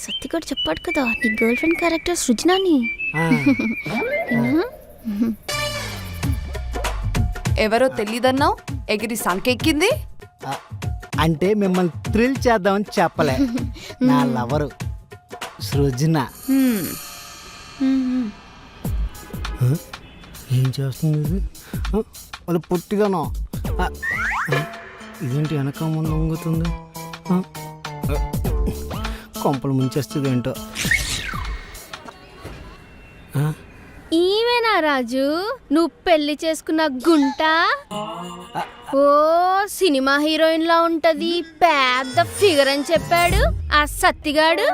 సత్తిగాడు చెప్పాడు కదా నీ గర్ల్ ఫ్రెండ్ క్యారెక్టర్ సృజనాని. ఎవరో తెలీదన్నావు, ఎగిరి సంకెక్కింది. అంటే మిమ్మల్ని థ్రిల్ చేద్దామని చెప్పలే. నా లవరు సృజన. ఏం చేస్తుంది ఇది? అది పొట్టిగానో ఇదేంటి వెనక ముందు వంగుతుంది? కొంపలు ముంచేస్తుంది ఏంటో. ఈవేనా రాజు నువ్వు పెళ్లి చేసుకున్న గుంట? ఓ సినిమా హీరోయిన్ లా ఉంటది, పెద్ద ఫిగర్ అని చెప్పాడు ఆ సత్తిగాడు.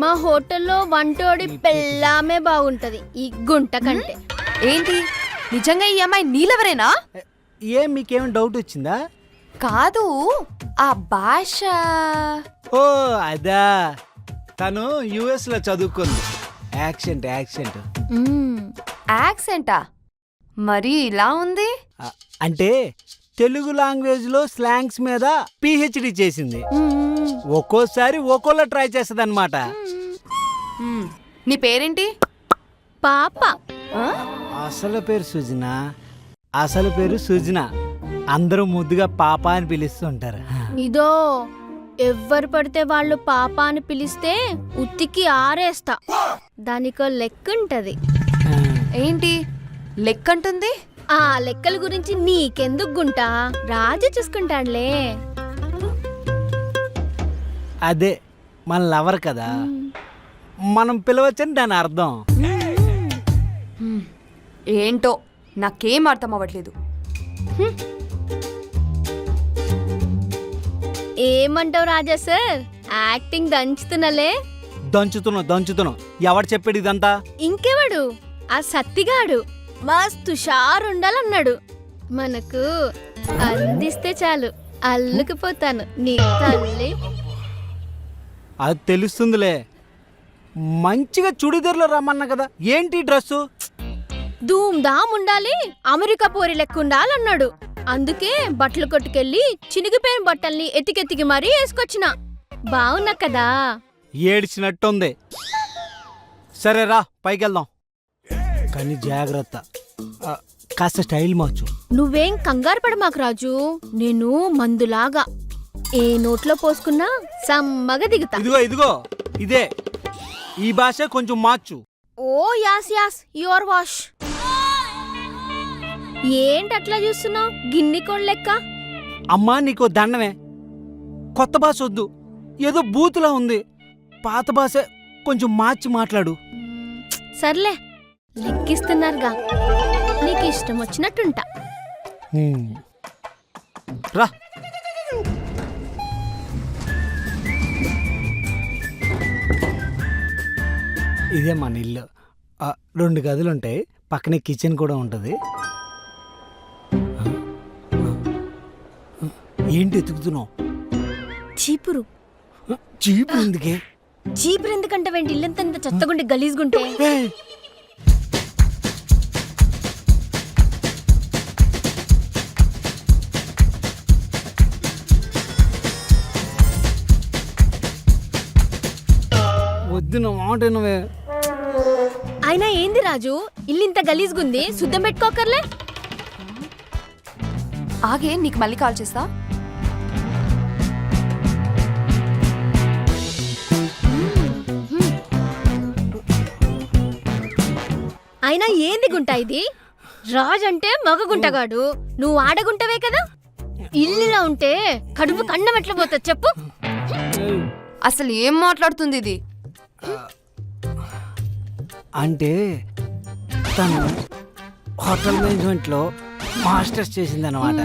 మా హోటల్లో వంటోడి పెళ్ళామే బాగుంటది ఈ గుంట కంటే. ఏంటి నిజంగా ఈ అమ్మాయి నీలెవరేనా? ఏం మీకేమైనా డౌట్ వచ్చిందా? కాదు, ఆ భాష. ఓ అదా, తను యుఎస్ లో చదువుకుంది. యాక్సెంట్. యాక్సెంటా? మరి ఇలా ఉంది. అంటే తెలుగు లాంగ్వేజ్ లో స్లాంగ్స్ మీద పిహెచ్డి చేసింది. ఒక్కోసారి ఒక్కోలా ట్రై చేస్తుంది అనమాట. నీ పేరేంటి? పాప. అసలు పేరు సుజన. అందరూ ముద్దుగా పాప అని పిలుస్తుంటారు. ఇదో ఎవ్వరు పడితే వాళ్ళు పాప అని పిలిస్తే ఉత్తికి ఆరేస్తా. దానికో లెక్కుంటది. ఏంటి లెక్కంటుంది? ఆ లెక్కల గురించి నీకెందుకు గుంటా, రాజు చూసుకుంటాడులే. అదే మన లవర్ కదా, మనం పిలవచ్చని దాని అర్థం. ఏంటో నాకేం అర్థం అవ్వట్లేదు. ఏమంటావు రాజా సార్? యాక్టింగ్ దంచుతున్నలే. దంచుతున్నా. ఎవడు చెప్పాడు ఇదంతా? ఇంకెవడు? ఆ సత్తిగాడు మస్తు షారుండాలన్నాడు. మనకు అందిస్తే చాలు అల్లుకుపోతాను నీ తల్లి. అది తెలుస్తుందిలే. మంచిగా చుడిదార్లో రమ్మన్నా కదా, ఏంటి డ్రెస్సు? ధూమ్ ధామ్ ఉండాలి, అమెరికా పోరి లెక్క ఉండాలన్నాడు. అందుకే బట్టలు కొట్టుకెళ్ళి చినిగిపోయిన బట్టల్ని ఎతికెతికి మరీ వేసుకొచ్చిన. బాగున్నా కదా? ఏడ్చినట్టుంది. సరే రా పైకెళ్దాం, కానీ జాగ్రత్త, కాస్త స్టైల్ మార్చు. నువ్వేం కంగారు పడ మాకు రాజు, నేను మందులాగా ఏ నోట్లో పోసుకున్నా సమ్మగా దిగుతా. ఇదిగో ఇదే ఈ భాష కొంచెం మార్చు. ఓ యాస్ యువర్ వాష్. ఏంటి అట్లా చూస్తున్నావు గిన్ని కోళ్ళ లెక్క? అమ్మా నీకో దండమే, కొత్త భాష వద్దు, ఏదో బూతులా ఉంది. పాత భాష కొంచెం మార్చి మాట్లాడు. సర్లే లెక్కిస్తున్నారుగా, నీకు ఇష్టం వచ్చినట్టుంటా. రా. ఇదే మన ఇల్లు. 2 గదులు ఉంటాయి, పక్కనే కిచెన్ కూడా ఉంటుంది. ఏంటి ఎతుకుతున్నావు? చీపురు. చీపురు ఎందుకే? చీపురు ఎందుకంటే వెంటి ఇల్లంతా చెత్తగుంటే గలీజ్గుంటే. వద్దు నా మాట నువ్వే. అయినా ఏంది రాజు, ఇల్లు ఇంత గలీజ్గుంది, శుద్ధం పెట్టుకోకర్లే. ఆగే, నీకు మళ్ళీ కాల్ చేస్తా. అయినా ఏంది గుంట ఇది? రాజు అంటే మగ గుంటగాడు, నువ్వు ఆడగుంటవే కదా. ఇల్లులో ఉంటే కడుపు కన్నం ఎట్లా పోతుంది చెప్పు? అసలు ఏం మాట్లాడుతుంది ఇది? అంటే తను హోటల్ మేనేజ్మెంట్లో మాస్టర్స్ చేసిందనమాట.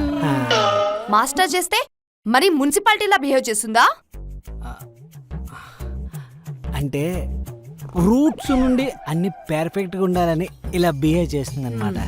మాస్టర్ చేస్తే మరి మున్సిపాలిటీలా బిహేవ్ చేస్తుందా? అంటే రూట్స్ నుండి అన్ని పర్ఫెక్ట్గా ఉండాలని ఇలా బిహేవ్ చేస్తుంది అనమాట.